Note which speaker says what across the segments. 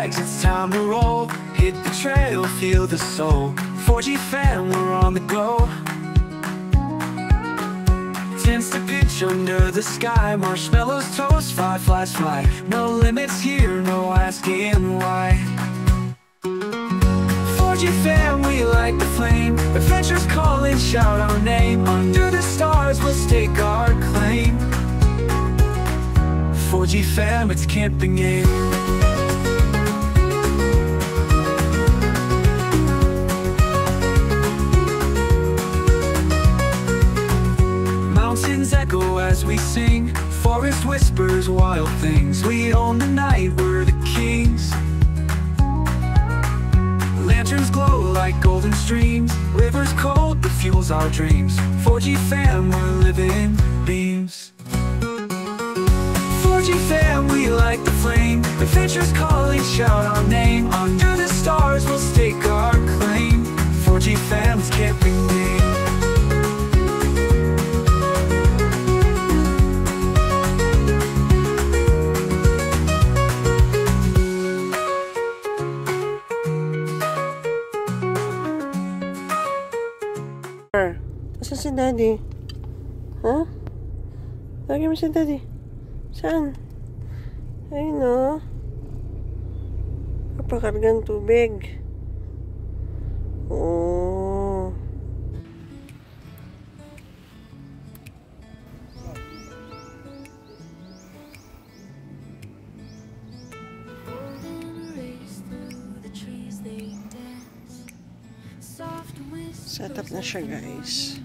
Speaker 1: bags, it's time to roll. Hit the trail, feel the soul. 4G fam, we're on the go. Tents to pitch under the sky. Marshmallows toast, fireflies fly. No limits here, no asking why. 4G fam, we light the flame. Adventures calling, shout our name. Under the stars, we'll stake our claim. 4G fam, it's camping game. Mountains echo as we sing. Forest whispers wild things. We own the night, we're the kings. Lanterns glow like golden streams. Rivers cold, but fuels our dreams. 4G fam, we're living beams. 4G fam, we light the flame. Adventures calling, shout our name. Under the stars, we'll stake our claim. 4G fam's camping name.
Speaker 2: Saan si Daddy? Ha? Lagi mo si Daddy? Saan? Ayun o. Kapakargang tubig. Oo. Set up na siya, guys.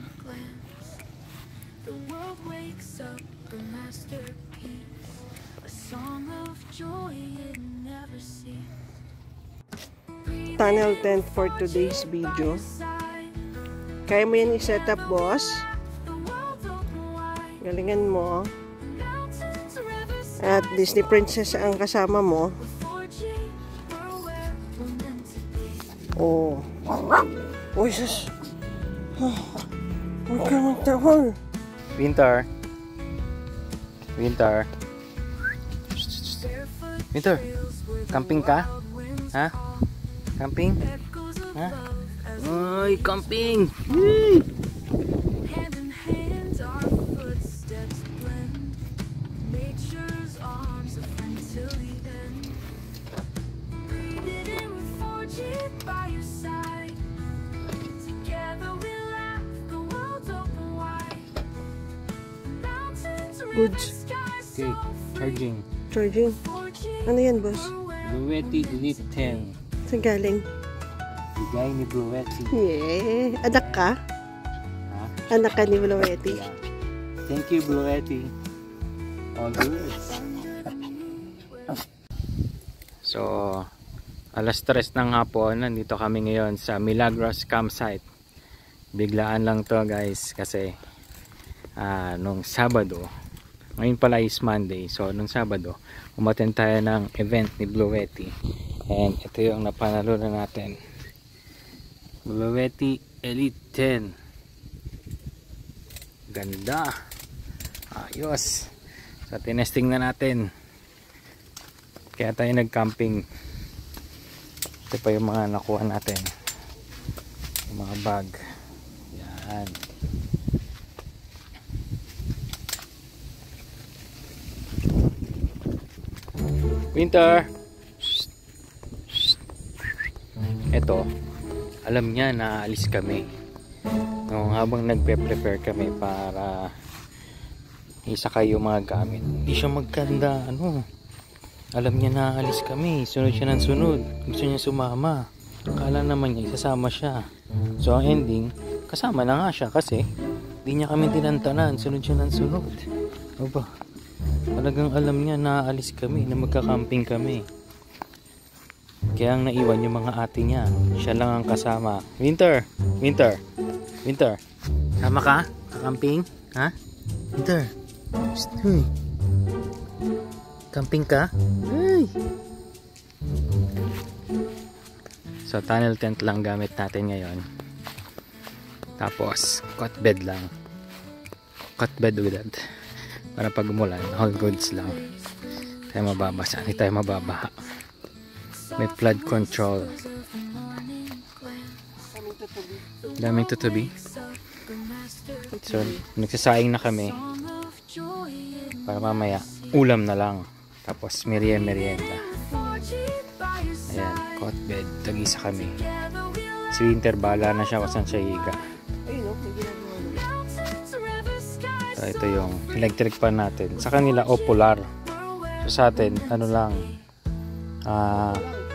Speaker 2: Tunnel tent for today's video. Kaya mo yan i-set up, boss? Galingan mo. At Disney Princess ang kasama mo. Oh. Oh, Jesus. Huwag ka magtahol.
Speaker 3: Winter. Winter. Winter. Camping ka? Ha? Camping? Ha? Ay, camping! Yay!
Speaker 2: Goods.
Speaker 3: Okay, charging.
Speaker 2: Charging. Ano yan, boss?
Speaker 3: Bluetti Elite 10.
Speaker 2: Saan galing?
Speaker 3: Bigay ni Bluetti.
Speaker 2: Yeah. Anak ka?
Speaker 3: Ha?
Speaker 2: Anak ka ni Bluetti.
Speaker 3: Yeah. Thank you, Bluetti. All good. So, alas 3 ng hapon, nandito kami ngayon sa Milagros Campsite. Biglaan lang to, guys, kasi nung Sabado, ngayon pala is Monday, so nung Sabado umattend tayo ng event ni Bluetti, and ito yung napanalo na natin, Bluetti Elite 10. Ganda, ayos. So tinesting na natin, kaya tayo nag-camping. Ito pa yung mga nakuha natin, yung mga bag. Yan. Winter. Ito, alam niya na aalis kami. No, habang nagpe-prepare kami para isakay yung mga gamit, hindi siya magkanda, alam niya na aalis kami, sunod siya ng sunod, gusto niya sumama, akala naman niya isasama siya. So ang ending, kasama na nga siya kasi hindi niya kami tinantanan, sunod siya ng sunod. Aba, talagang alam niya na aalis kami, na magka-camping kami. Kaya ang naiwan yung mga ate niya, siya lang ang kasama. Winter, Winter, Winter, sama ka? Camping? Ha? Winter, hey. Camping ka? Hey. So tunnel tent lang gamit natin ngayon. Tapos cot bed lang, cot bed with it, para pag umulan all goods lang, tayo mababasa, hindi tayo mababaha. May flood control.
Speaker 2: Kaming tutubi.
Speaker 3: Daming tutubi. So, nagsasaing na kami. Para mamaya, ulam na lang. Tapos, merienda. Ayan, cot bed. Tag-isa kami. Si Winter, bahala na siya kung saan siya higa.
Speaker 2: Ayun o, may ginagawa na.
Speaker 3: So, ito yung electric pan natin. Sa kanila, polar. So, sa atin, ano lang,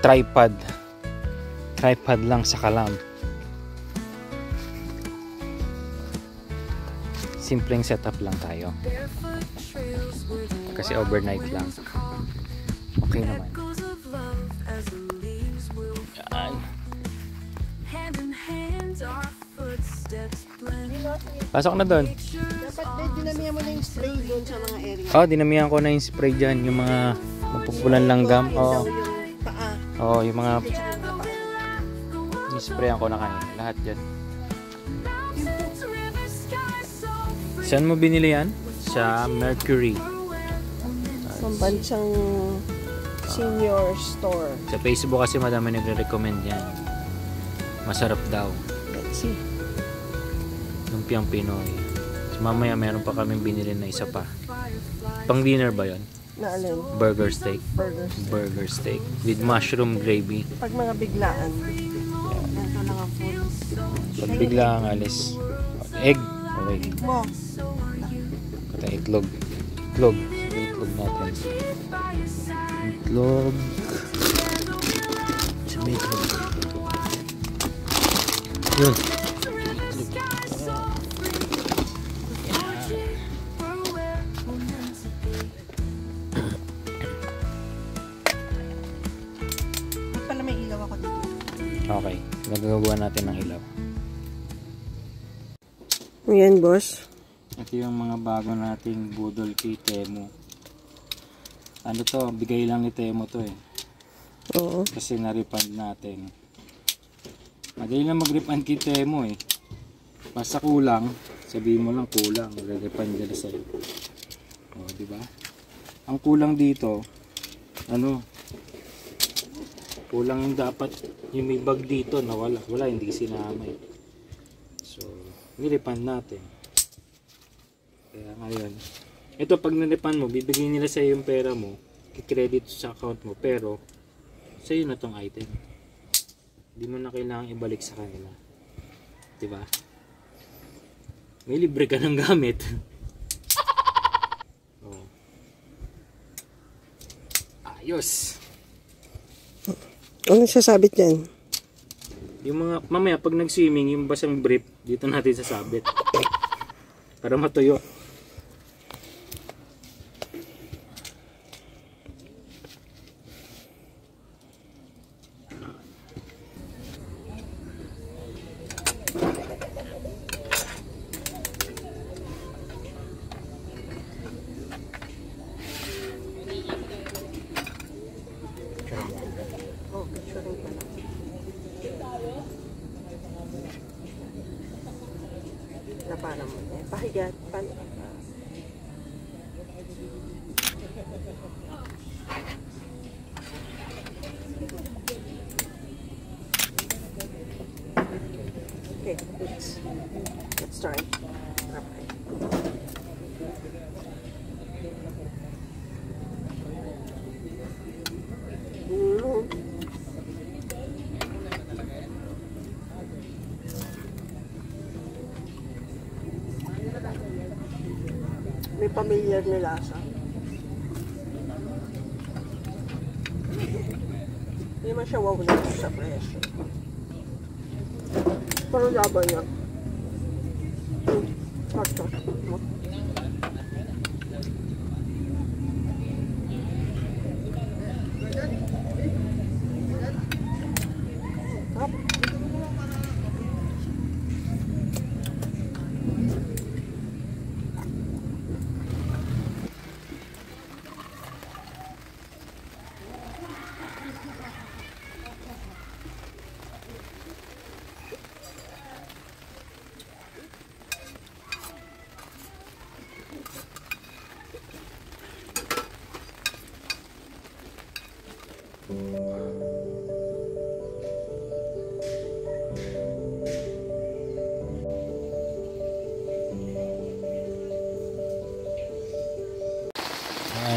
Speaker 3: tripod. Tripod lang sa kalam. Simpleng setup lang tayo. Kasi overnight lang. Okay naman. Yan. Pasok na doon.
Speaker 2: Dapat dinamihan mo na yung spray doon sa mga area.
Speaker 3: Oh, dinamihan ko na yung spray dyan. Yung mga mapupulan langgam. Oh.
Speaker 2: Yung paa.
Speaker 3: Oh, yung mga sprayan ko na kanina. Lahat dyan. Saan mo binili yan? Sa Mercury.
Speaker 2: Pambansang senior store.
Speaker 3: Sa Facebook kasi madami nagre-recommend yan. Masarap daw.
Speaker 2: Let's see.
Speaker 3: Lumpiang Pinoy. So, mamaya meron pa kaming binili na isa pa. Pang dinner ba yon?
Speaker 2: Na alin?
Speaker 3: Burger steak.
Speaker 2: Burgers.
Speaker 3: Burger steak. With mushroom gravy.
Speaker 2: Pag mga biglaan, ganito lang ang food.
Speaker 3: Pag bigla ang alis. Egg. Okay.
Speaker 2: Mo.
Speaker 3: Kata itlog. Itlog. Sige, itlog natin. Itlog. Sabi itlog. Yun.
Speaker 2: Pala may ilaw ako dito.
Speaker 3: Okay. Nagagawa natin ng ilaw.
Speaker 2: Ayan, boss.
Speaker 3: Ito yung mga bago nating budol kay Temu. Ano to? Bigay lang ni Temu to eh.
Speaker 2: Oo.
Speaker 3: Kasi na-refund natin. Madali lang mag-refund kay Temu eh. Basta kulang, sabihin mo lang kulang. Re-refund nila sa'yo. O, diba? Ang kulang dito, ano? Kulang yung dapat, yung may bag dito na wala. Wala, hindi sinama eh. So, ni-refund natin. Kaya ngayon, ito pag na-refund mo, bibigyan nila sa yung pera mo, i-credit sa account mo, pero sa iyo na tong item. Hindi mo na kailangan ibalik sa kanila. Diba? May libre ka ng gamit. Oh. Ayos!
Speaker 2: Ano sasabit yan?
Speaker 3: Yung mga, mamaya pag nag-swimming, yung basang brief, dito natin sasabit. Para matuyo.
Speaker 2: Oh, picturing pala. Na para mo. Pahigat. Okay, let's start. Okay. May familiar na lasa. Hindi naman siya wow na sa presyo. Pero laban niya. Sakto.
Speaker 3: Ay,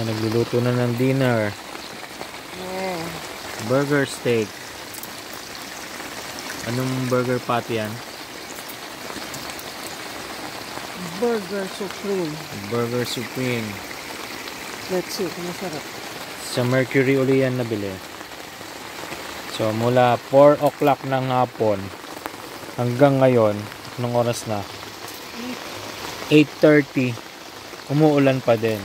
Speaker 3: nagluluto na ng dinner.
Speaker 2: Oh.
Speaker 3: Burger steak. Anong burger patty yan?
Speaker 2: Burger Supreme.
Speaker 3: Burger Supreme.
Speaker 2: Let's see kung masarap.
Speaker 3: Sa Mercury uli yan nabili. So mula 4 o'clock ng hapon hanggang ngayon, anong oras na? 8:30. Umuulan pa din.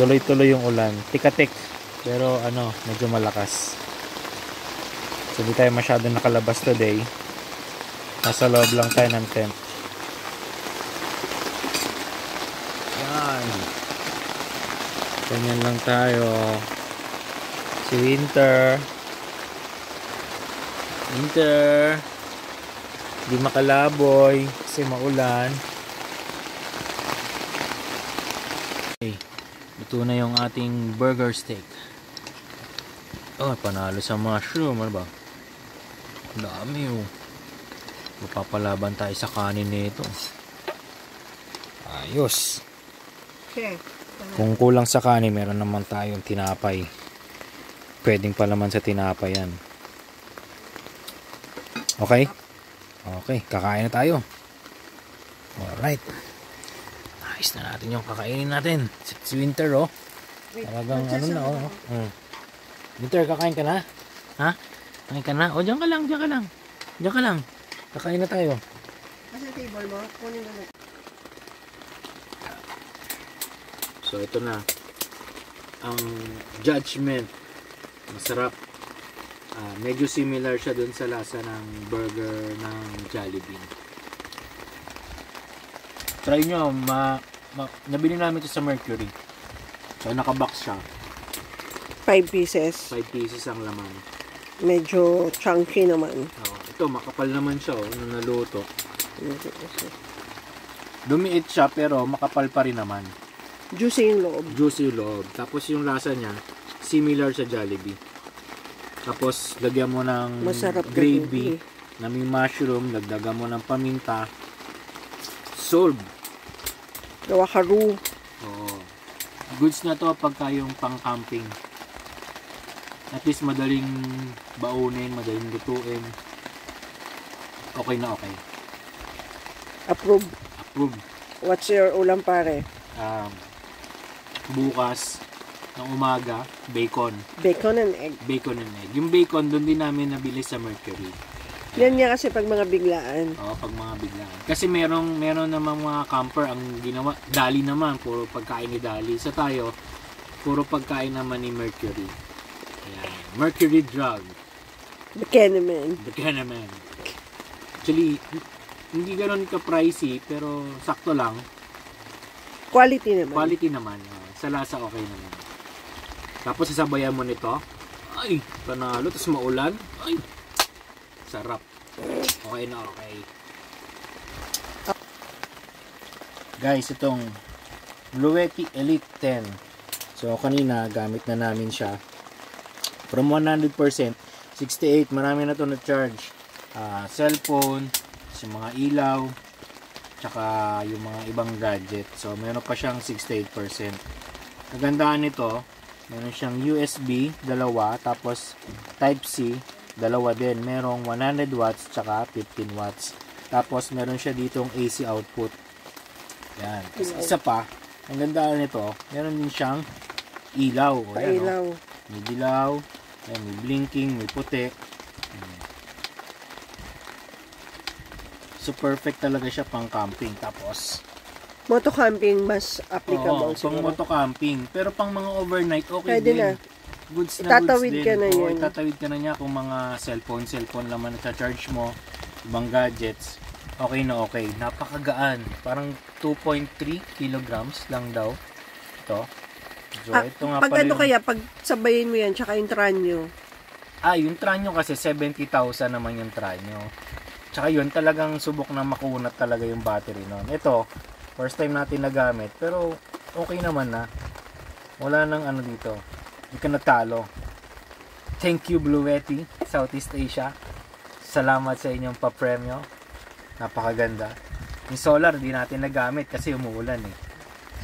Speaker 3: Tuloy-tuloy yung ulan. Tikatik. Pero ano, medyo malakas. So di tayo masyado nakalabas today. Nasa loob lang tayo ng tent. Yan. Ganyan lang tayo. Si Winter. Winter. Di makalaboy kasi maulan. Okay. Ito na yung ating burger steak. Oh, panalo sa mushroom. Ano ba? Ang dami oh. Mapapalaban tayo sa kanin nito. Ayos.
Speaker 2: Okay.
Speaker 3: Kung kulang sa kanin, meron naman tayong tinapay. Pwedeng palaman sa tinapay yan. Okay? Okay, kakain na tayo. Alright. Ayos na natin yung kakainin natin. Si Winter oh. Talagang ano na oh. Winter, kakain ka na? Ha? Kakain ka na? O, dyan ka lang, dyan ka lang. Dyan ka lang. Kakain na tayo.
Speaker 2: Kasi table mo, kunin mo na.
Speaker 3: So, ito na. Ang Judgment. Masarap. Medyo similar siya dun sa lasa ng burger ng Jollibee. Try nyo. Nabili namin ito sa Mercury. So, nakabox siya.
Speaker 2: 5 pieces.
Speaker 3: 5 pieces ang laman.
Speaker 2: Medyo chunky naman.
Speaker 3: Ito, makapal naman siya nung naluto. Lumiit siya pero makapal pa rin naman.
Speaker 2: Juicy yung loob.
Speaker 3: Juicy yung loob. Tapos yung lasa niya, similar sa Jollibee. Tapos, lagyan mo ng
Speaker 2: Masarap
Speaker 3: gravy na may mushroom, dagdagan mo ng paminta. Sold.
Speaker 2: Gawa karu.
Speaker 3: Oo. Goods na to pagka yung pang-camping. At least madaling baunin, madaling lutuin. Okay na okay.
Speaker 2: Approve.
Speaker 3: Approve.
Speaker 2: What's your ulam pare?
Speaker 3: Bukas ng umaga, bacon.
Speaker 2: Bacon and egg.
Speaker 3: Bacon and egg. Yung bacon, doon din namin nabili sa Mercury.
Speaker 2: Yan niya kasi pag mga biglaan.
Speaker 3: Oo, pag mga biglaan. Kasi meron namang mga camper ang ginawa. Dali naman, puro pagkain ni Dali. Sa tayo, puro pagkain naman ni Mercury. Ayan. Mercury Drug.
Speaker 2: Buchanan.
Speaker 3: Buchanan. Actually, hindi ganoon ka-pricey, pero sakto lang.
Speaker 2: Quality naman.
Speaker 3: Quality naman. Sa lasa, okay naman. Tapos, sasabayan mo nito. Ay, panalo. Tapos maulan. Ay, sarap. Okay na okay. Guys, itong Bluetti Elite 10. So, kanina, gamit na namin siya. From 100%, 68. Marami na to na charge. Cellphone, yung mga ilaw, tsaka yung mga ibang gadget. So, meron pa siyang 68%. Kagandaan nito, meron siyang USB, dalawa, tapos Type-C, dalawa din. Merong 100 watts, tsaka 15 watts. Tapos, meron siya ditong AC output. Yan. Tapos, isa pa, ang gandaan nito, meron din siyang ilaw. Ayan,
Speaker 2: Pailaw.
Speaker 3: may dilaw, ayan, may blinking, may puti. So, perfect talaga siya pang camping. Tapos,
Speaker 2: Moto camping mas applicable
Speaker 3: pang
Speaker 2: siguro.
Speaker 3: moto camping. Pero pang mga overnight, okay
Speaker 2: Pwede
Speaker 3: din.
Speaker 2: na.
Speaker 3: Goods na
Speaker 2: Itatawid
Speaker 3: goods
Speaker 2: ka
Speaker 3: din.
Speaker 2: na
Speaker 3: Oo,
Speaker 2: yan.
Speaker 3: itatawid ka na niya kung mga cellphone naman na charge mo, ibang gadgets. Okay na okay. Napakagaan. Parang 2.3 kilograms lang daw. Ito. So, ito nga
Speaker 2: Pag
Speaker 3: pala
Speaker 2: ano
Speaker 3: yung-
Speaker 2: kaya, pag sabayin mo yan, tsaka yung tranyo.
Speaker 3: yung tranyo kasi 70,000 naman yung tranyo. Tsaka yun, talagang subok na makunat talaga yung battery nun. Ito, first time natin nagamit, pero okay naman na. Wala nang ano dito. Hindi ka natalo. Thank you, Bluetti, Southeast Asia. Salamat sa inyong papremyo. Napakaganda. Yung solar, di natin nagamit kasi umuulan eh.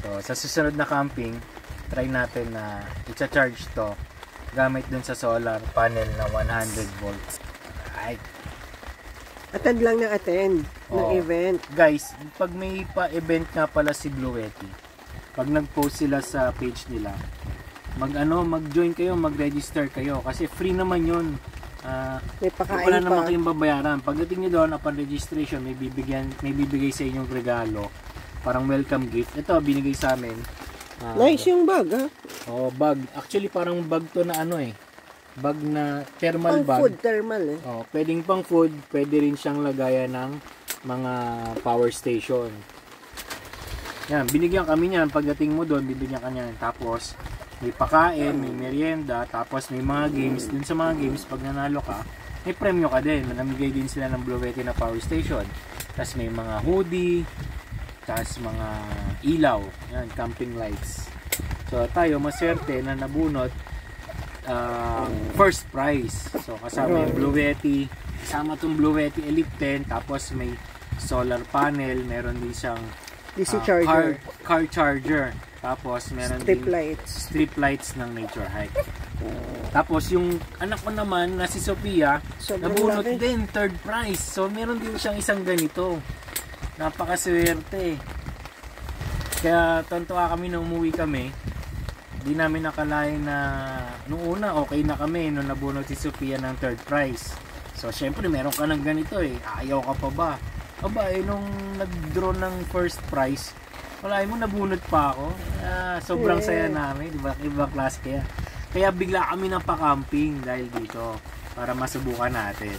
Speaker 3: So, sa susunod na camping, try natin na i-charge to gamit dun sa solar panel na 100 volts. Alright.
Speaker 2: Attend lang ng attend ng event.
Speaker 3: Guys, pag may pa-event nga pala si Bluetti, pag nag-post sila sa page nila, mag-join kayo, mag-register kayo kasi free naman yun.
Speaker 2: May pakain
Speaker 3: Wala
Speaker 2: pa.
Speaker 3: naman kayong babayaran. Pagdating nyo doon, upon registration, may bibigay sa inyong regalo. Parang welcome gift. Ito, binigay sa amin.
Speaker 2: Nice yung bag, ha?
Speaker 3: Oh, bag. Actually, parang bag to na ano eh. Bag na thermal
Speaker 2: Pang
Speaker 3: bag.
Speaker 2: food thermal, eh.
Speaker 3: Oh, pwedeng pang food. Pwede rin siyang lagayan ng mga power station. Yan, binigyan kami niyan. Pagdating mo doon, bibigyan ka niyan. Tapos, may pakain, may merienda, tapos may mga games. Dun sa mga games, pag nanalo ka, may premyo ka din. Namigay din sila ng Bluetti na power station. Tapos may mga hoodie, tapos mga ilaw, yan, camping lights. So tayo, maswerte na nabunot first prize. So kasama yung Bluetti, kasama itong Bluetti Elite 10, tapos may solar panel, meron din siyang
Speaker 2: DC charger.
Speaker 3: car charger. Tapos meron
Speaker 2: Strip
Speaker 3: din
Speaker 2: lights.
Speaker 3: strip lights ng Nature Hike. Tapos yung anak ko naman na si Sophia,
Speaker 2: Sobrang
Speaker 3: nabunot
Speaker 2: laki.
Speaker 3: din third prize. So meron din siyang isang ganito. Napakaswerte. Kaya tontuwa kami na umuwi kami. Di namin nakalain na nung una okay na kami nung nabunot si Sophia ng third prize. So syempre meron ka ng ganito eh. Ayaw ka pa ba? Aba eh nung nag-draw ng first prize, wala mo nabunot pa ako. Sobrang saya namin, di ba? Ibang class kaya. Kaya bigla kami ng pa-camping dahil dito para masubukan natin.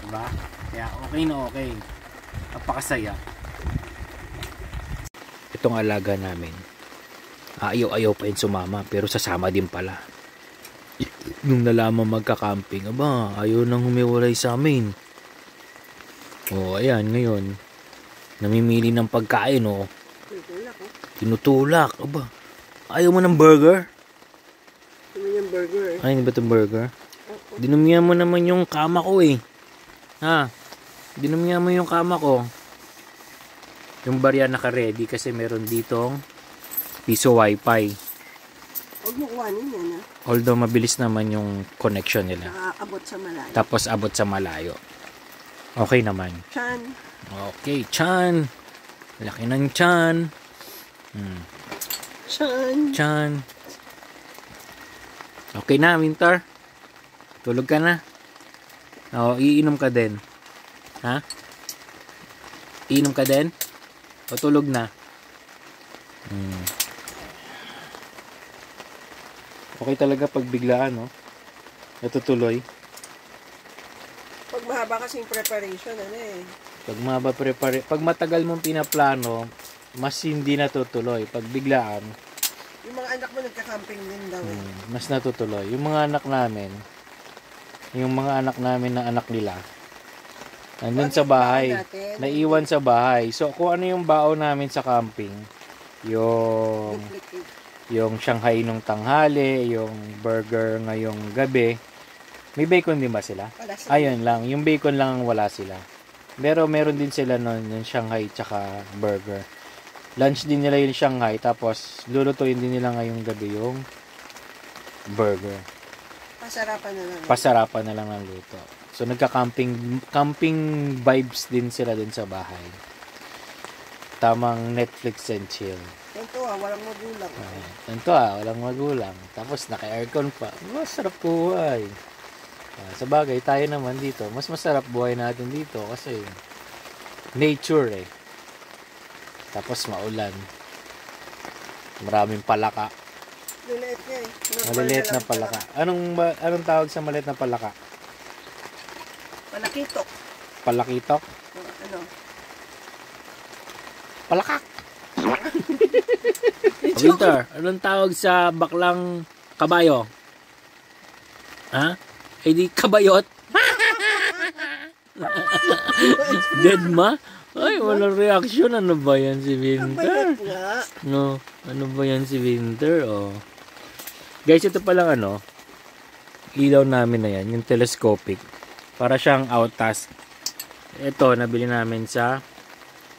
Speaker 3: Di ba? Kaya okay na okay. Napakasaya. Itong alaga namin. Ayaw pa yun sumama pero sasama din pala. Nung nalaman magka-camping, aba, ayaw nang humiwalay sa amin. Oh, ayan, ngayon. Namimili ng pagkain, oh. Tinutulak, aba. Ayaw mo ng burger?
Speaker 2: Ano yung burger?
Speaker 3: Ay, hindi ba itong burger? Dinumihan mo naman yung kama ko, eh. Ha? Dinumihan mo yung kama ko. Yung barya naka-ready kasi meron ditong piso wifi.
Speaker 2: Huwag mo kuhanin yan, ha?
Speaker 3: Although mabilis naman yung connection nila.
Speaker 2: Nakaabot sa malayo.
Speaker 3: Tapos abot sa malayo. Okay naman.
Speaker 2: Chan.
Speaker 3: Okay, Chan. Laki ng Chan.
Speaker 2: Chan.
Speaker 3: Chan. Okay na, Winter. Tulog ka na. O, iinom ka din. Ha? Iinom ka din? O tulog na? Okay talaga pag biglaan, no? Natutuloy.
Speaker 2: Pag mahaba kasing preparation, ano eh.
Speaker 3: Pag matagal mong pinaplano, mas hindi natutuloy. Pag biglaan,
Speaker 2: Yung mga anak mo nagka-camping din daw eh.
Speaker 3: mas natutuloy. Yung mga anak namin na anak nila, nandun sa bahay, naiwan sa bahay. So, kung ano yung baon namin sa camping, yung Shanghai nung tanghali, yung burger ngayong gabi, may bacon din ba sila? Ayun lang, yung bacon lang ang wala sila. Pero meron din sila nun, yung Shanghai tsaka burger. Lunch din nila yung Shanghai, tapos lulutuin din nila ngayong gabi yung burger. Pasarapan na lang ng luto. So camping vibes din sila din sa bahay. Tamang Netflix and chill.
Speaker 2: Walang magulang.
Speaker 3: Walang magulang. Tapos naka-aircon pa. Masarap buhay. Sa bagay, tayo naman dito, mas masarap buhay natin dito kasi nature eh. Tapos maulan. Maraming palaka.
Speaker 2: Liliit niya eh.
Speaker 3: Maliliit na palaka. Anong tawag sa maliit na palaka?
Speaker 2: Palakitok.
Speaker 3: Palakitok?
Speaker 2: Ano?
Speaker 3: Palakak! Winter, anong tawag sa baklang kabayo? Ha? Eh di kabayot? Dead ma? Ay, walang reaction. Ano ba yan si Winter?
Speaker 2: Kabayot nga.
Speaker 3: No, ano ba yan si Winter? Oh. Guys, ito palang ano, ilaw namin na yan, yung telescopic. Para siyang outtask. Ito, nabili namin sa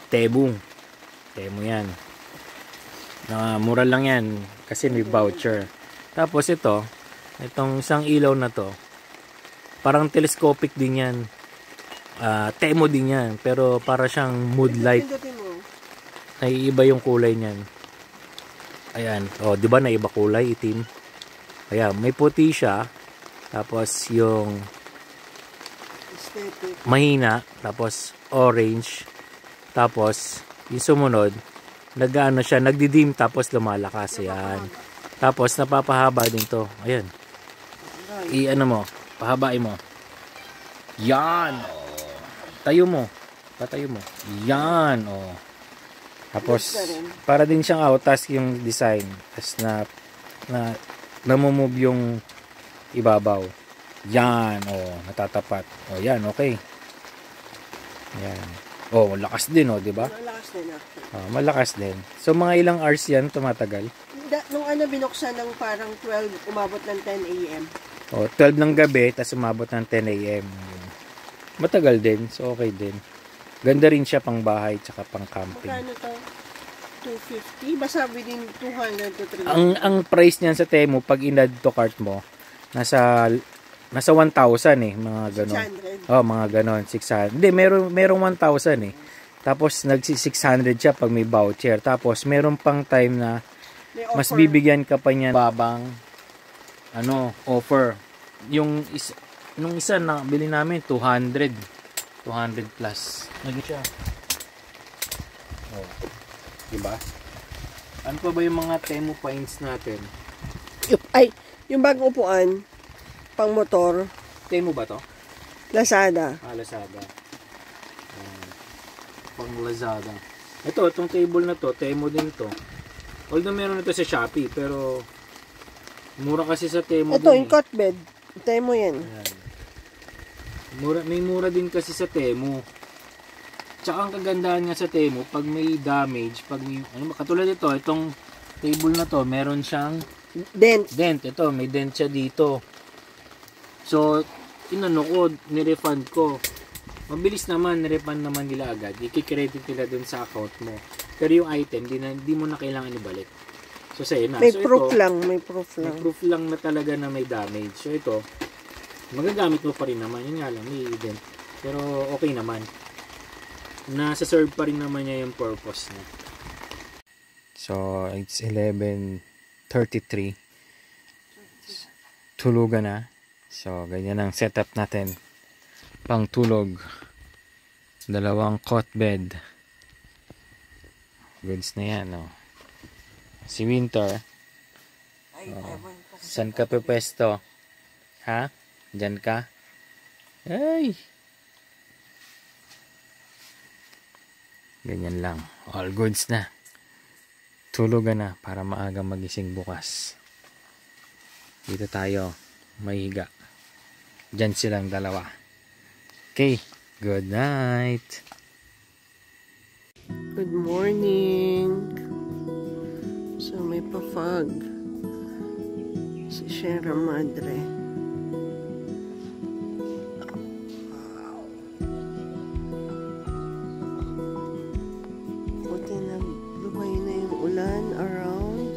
Speaker 3: Temu. Temu yan. Mura lang yan kasi may voucher. Tapos ito, itong isang ilaw na to, parang telescopic din yan. Temu din yan, pero para siyang mood light. Naiiba yung kulay niyan. Ayan, di ba naiba kulay, itim. Ayan, may puti siya. Tapos yung mahina, tapos orange. Tapos yung sumunod, nag-ano siya, nagdidim tapos lumalakas. Ayan. Tapos napapahaba din to. Ayan. I-ano mo, pahabain mo. Yan. Tayo mo. Patayo mo. Yan. Tapos, para din siyang outtask yung design. Tapos namumove yung ibabaw. Yan. Natatapat. Yan. Okay. Yan. Lakas din, di ba?
Speaker 2: Malakas din actually.
Speaker 3: Malakas din. So, mga ilang hours yan tumatagal?
Speaker 2: Nung binuksan ng parang 12, umabot ng 10 a.m.
Speaker 3: 12 ng gabi, tapos umabot ng 10 a.m. Matagal din. So, okay din. Ganda rin siya pang bahay, tsaka pang camping.
Speaker 2: Magkano to? 250? Basta within 200 to 300.
Speaker 3: Ang price niyan sa Temu, pag in-add to cart mo, nasa 1,000 mga ganon.
Speaker 2: 600?
Speaker 3: Mga ganon, 600. Hindi, merong 1,000 Tapos, nag-600 siya pag may voucher. Tapos, meron pang time na mas bibigyan ka pa niyan babang offer. Nung isa na bili namin 200 plus. Naging siya. Diba? Ano pa ba yung mga Temu finds natin?
Speaker 2: Yung bagong upuan, pang motor.
Speaker 3: Temu ba to?
Speaker 2: Lazada.
Speaker 3: Lazada. Pang Lazada. Itong table na to, Temu din to. Although meron ito sa Shopee, pero mura kasi sa Temu.
Speaker 2: Ito, yung cot bed. Temu yan.
Speaker 3: Ayan. May mura din kasi sa Temu. Tsaka ang kagandahan nga sa Temu, pag may damage, katulad ito, itong table na to, meron siyang
Speaker 2: dent.
Speaker 3: Ito, may dent siya dito. So, nirefund ko. Mabilis naman, nirefund naman nila agad. I-credit nila dun sa account mo. Pero yung item, di mo na kailangan ibalik. So, sa'yo na.
Speaker 2: May
Speaker 3: so,
Speaker 2: proof
Speaker 3: ito,
Speaker 2: lang. May proof
Speaker 3: lang na talaga na may damage. So, ito, magagamit mo pa rin naman. Yun nga lang, may dent. Pero, okay naman. Nasa serve pa rin naman niya yung purpose niya. So, it's 11:33. Tulugan na. So, ganyan ang setup natin. Pang tulog. 2 cot bed. Goods na yan, Si Winter. Saan ka pepesto? Ha? Diyan ka? Ay! Ganyan lang. All goods na. Tulugan na para maaga magising bukas. Dito tayo. Mahiga. Diyan silang dalawa. Okay. Good night.
Speaker 2: Good morning. So, may pa-fog. Si Sierra Madre. Buti na lumay na yung ulan around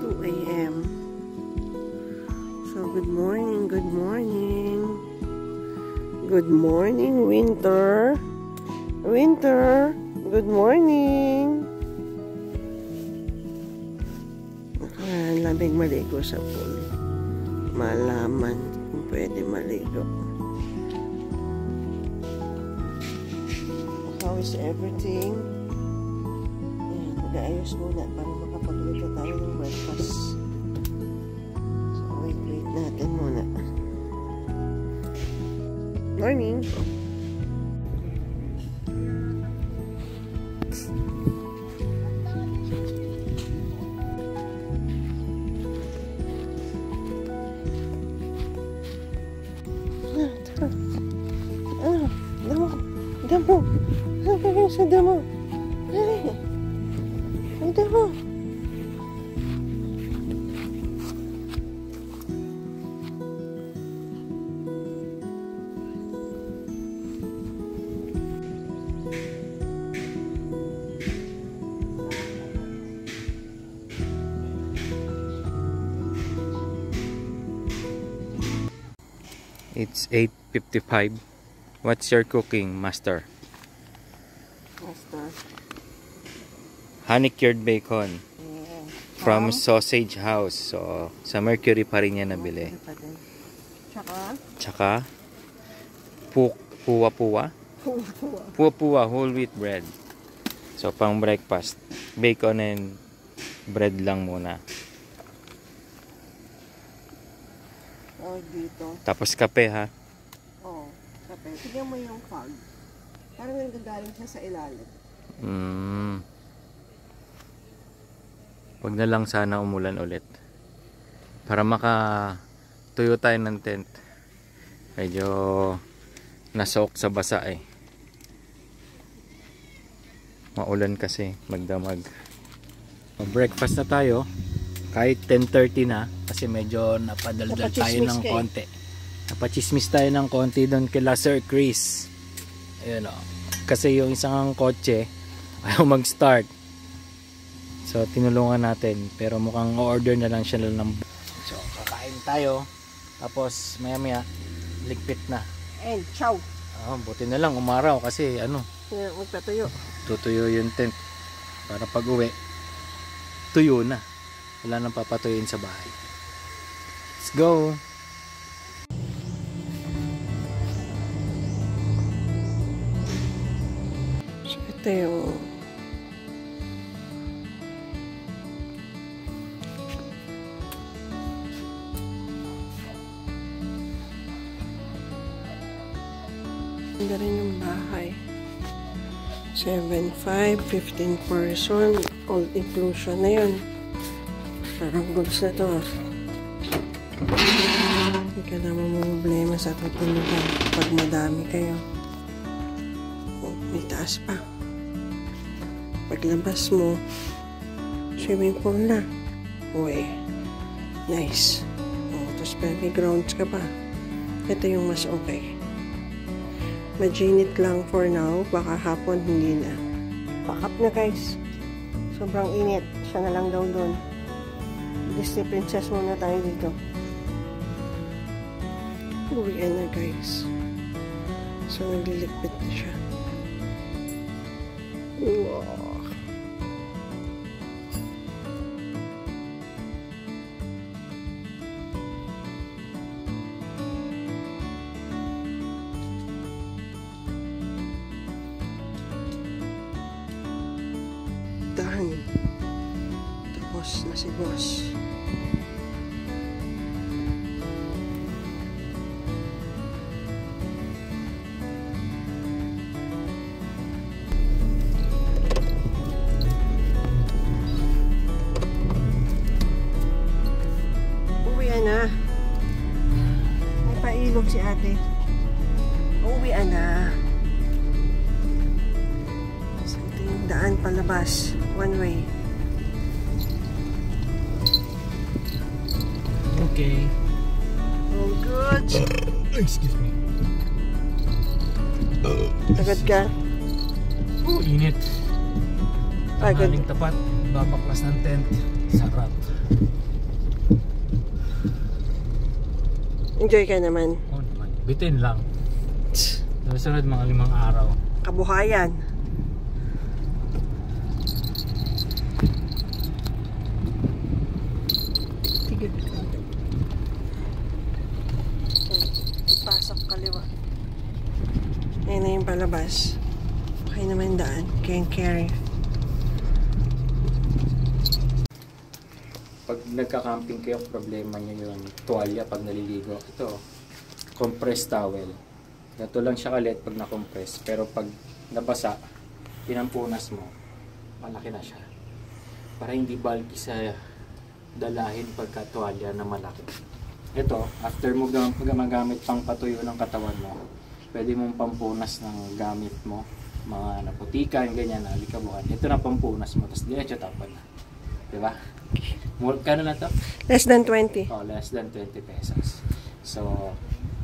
Speaker 2: 2 a.m. So, good morning, good morning. Good morning, Winter. Winter, good morning. Lamig maligo sa pool. Malaman kung pwede maligo. How is everything? Ayan, mag-aayos muna para makapagluto tayo ng breakfast. So, wait natin muna. Morning! Damo. Damo. Sa damo. Ay, damo.
Speaker 3: It's 8:55. What's your cooking, master?
Speaker 2: Master.
Speaker 3: Honey cured bacon
Speaker 2: Yeah.
Speaker 3: from Sausage House. So, sa Mercury pa rin yan nabili.
Speaker 2: Tsaka?
Speaker 3: Tsaka, puwa-puwa? Puwa-puwa, whole wheat bread. So, pang breakfast. Bacon and bread lang muna.
Speaker 2: Oh, dito.
Speaker 3: Tapos kape, ha?
Speaker 2: Oo. Kape. Tignan mo yung fog. Parang nagagaling siya sa ilalim.
Speaker 3: Wag na lang sana umulan ulit. Para tuyo tayo ng tent. Medyo nasoak sa basa eh. Maulan kasi, magdamag. Breakfast na tayo. Kahit 10:30 na. Kasi medyo napadaldal tayo ng konti. Napachismis tayo ng konti doon kila Sir Chris. Ayun o. Kasi yung isang kotse ayaw mag-start. So tinulungan natin. Pero mukhang order na lang siya ng... So kakain tayo. Tapos maya maya ligpit na.
Speaker 2: And chow.
Speaker 3: Buti na lang umaraw kasi
Speaker 2: Magtatuyo.
Speaker 3: tutuyo yung tent. Para pag uwi tuyo na. Wala nang papatuyin sa bahay. Let's go!
Speaker 2: Ito yung ganda rin yung bahay. 7.5, 15 person, all inclusion na yun. Parang goods na to. Hindi ka naman problema sa tutulugan pag madami kayo. Oh, may taas pa. Paglabas mo, swimming pool na. Uy, nice. Oh, tapos may grounds ka pa. Ito yung mas okay. Majinit lang for now. Baka hapon hindi na. Pack up na guys. Sobrang init. Siya na lang daw doon. Disney Princess muna tayo dito. Uwian na guys. So nagliligpit na siya. Wow. Dahan. Tapos na si boss. Uwian na. May pailog si ate. Uwian na. Daan palabas, one way.
Speaker 3: Okay.
Speaker 2: All good.
Speaker 3: Excuse me.
Speaker 2: Agad ka.
Speaker 3: Init.
Speaker 2: Agad.
Speaker 3: Tanghaling tapat. Babaklas ng tent. Sarap.
Speaker 2: Enjoy ka naman.
Speaker 3: Oo naman. Bitin lang. Sunod mga 5 araw.
Speaker 2: Kabuhayan. Tigil. Pagpasok kaliwa. Ayun na yung palabas. Okay naman daan. Can carry.
Speaker 3: Pag nagka-camping kayo, problema nyo yung tuwalya pag naliligo. Ito, compressed towel. Gato lang siya kalit pag na-compress. Pero pag nabasa, pinampunas mo, malaki na siya. Para hindi bulky sa dalahin pagka tuwalya na malaki. Ito, after mo magamit pang patuyo ng katawan mo, pwede mong pampunas ng gamit mo. Mga naputikan, ganyan, alikabuhan. Ito na pampunas mo, tapos diretso tapon na. Diba? Kano na to?
Speaker 2: Less than 20.
Speaker 3: Oh, less than 20 pesos. So,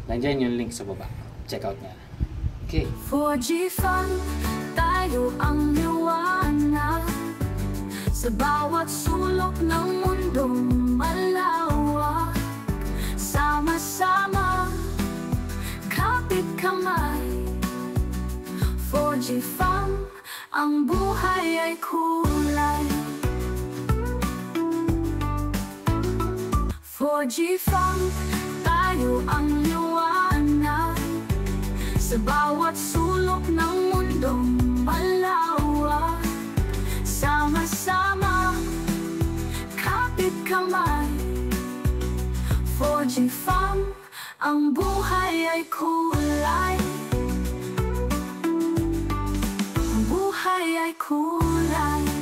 Speaker 3: nandyan yung link sa baba. Check out niya. Okay.
Speaker 4: 4G Fun, tayo ang liwanag sa bawat sulok ng mundong malawak. Sama-sama, ang buhay ay kulay. 4G Fam, tayo ang liwanag sa bawat sulok ng mundong malawak. Sama-sama, kapit kamay. 4G Fam, ang buhay ay kulay. Ang buhay ay kulay.